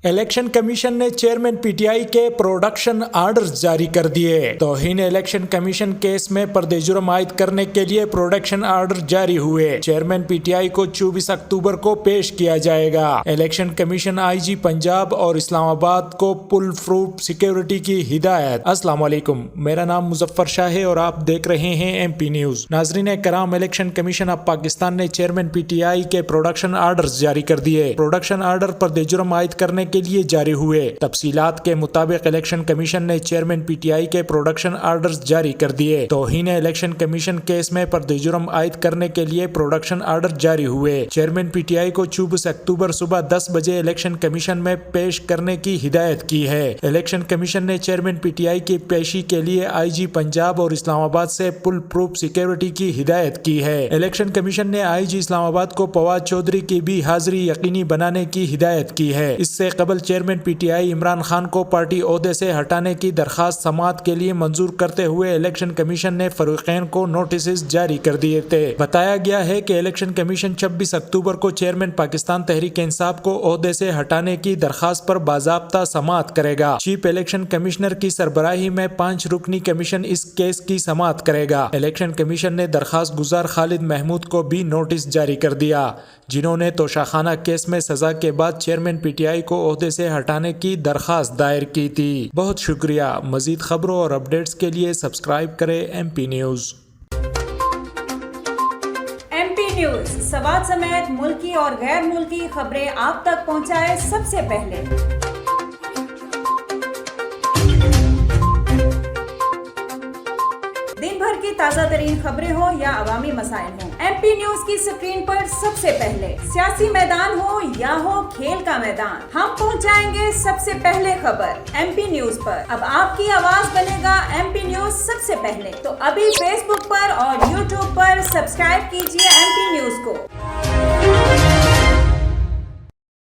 Election commission ने chairman PTI के production orders जारी कर दिए। तौहीन इलेक्शन कमीशन केस में पर्दे जुर्म आयद करने के लिए प्रोडक्शन आर्डर जारी हुए। चेयरमैन पीटीआई को 24 अक्टूबर को पेश किया जाएगा। इलेक्शन कमीशन आईजी पंजाब और इस्लामाबाद को पुल प्रूफ सिक्योरिटी की हिदायत। अस्सलाम वालेकुम, मेरा नाम मुजफ्फर शाह है और आप देख रहे हैं एमपी न्यूज। नाजरीन कराम, इलेक्शन कमीशन ऑफ पाकिस्तान ने चेयरमैन पीटीआई के प्रोडक्शन आर्डर्स जारी कर दिए। प्रोडक्शन आर्डर पर्दे जुर्म आयद करने के लिए जारी हुए। तफसीलात के मुताबिक इलेक्शन कमीशन ने चेयरमैन पीटीआई के प्रोडक्शन आर्डर्स जारी कर दिए। तौहीन इलेक्शन कमीशन केस में पर्दे जुर्म आयद करने के लिए प्रोडक्शन आर्डर जारी हुए। चेयरमैन पीटीआई को 24 अक्टूबर सुबह 10 बजे इलेक्शन कमीशन में पेश करने की हिदायत की है। इलेक्शन कमीशन ने चेयरमैन पीटीआई की पेशी के लिए आईजी पंजाब और इस्लामाबाद से पुल प्रूफ सिक्योरिटी की हिदायत की है। इलेक्शन कमीशन ने आईजी इस्लामाबाद को फवाद चौधरी की भी हाजिरी यकीनी बनाने की हिदायत की है। इससे कबल चेयरमैन पीटीआई इमरान खान को पार्टी ओहदे से हटाने की दरखास्त समाअत के लिए मंजूर करते हुए इलेक्शन कमीशन ने फरीकैन को नोटिस जारी कर दिए थे। बताया गया है कि इलेक्शन कमीशन 26 अक्टूबर को चेयरमैन पाकिस्तान तहरीक इंसाफ को ओहदे से हटाने की दरखास्त पर बाज़ाब्ता समाअत करेगा। चीफ इलेक्शन कमिश्नर की सरबराही में 5 रुकनी कमीशन इस केस की समाअत करेगा। इलेक्शन कमीशन ने दरखास्त गुजार खालिद महमूद को भी नोटिस जारी कर दिया, जिन्होंने तोशाखाना केस में सजा के बाद चेयरमैन पीटीआई को ओहदे से हटाने की दरखास्त दायर की थी। बहुत शुक्रिया। मजीद खबरों और अपडेट्स के लिए सब्सक्राइब करें एमपी न्यूज। एमपी न्यूज सवाल समेत मुल्की और गैर मुल्की खबरें आप तक पहुंचाए सबसे पहले। दिन भर की ताज़ा तरीन खबरें हो या अवामी मसाइल हो, एमपी न्यूज की स्क्रीन पर सबसे पहले। सियासी मैदान हो या हो खेल का मैदान, हम पहुंचाएंगे सबसे पहले खबर एमपी न्यूज पर। अब आपकी आवाज बनेगा एमपी न्यूज सबसे पहले। तो अभी फेसबुक पर और यूट्यूब पर सब्सक्राइब कीजिए एमपी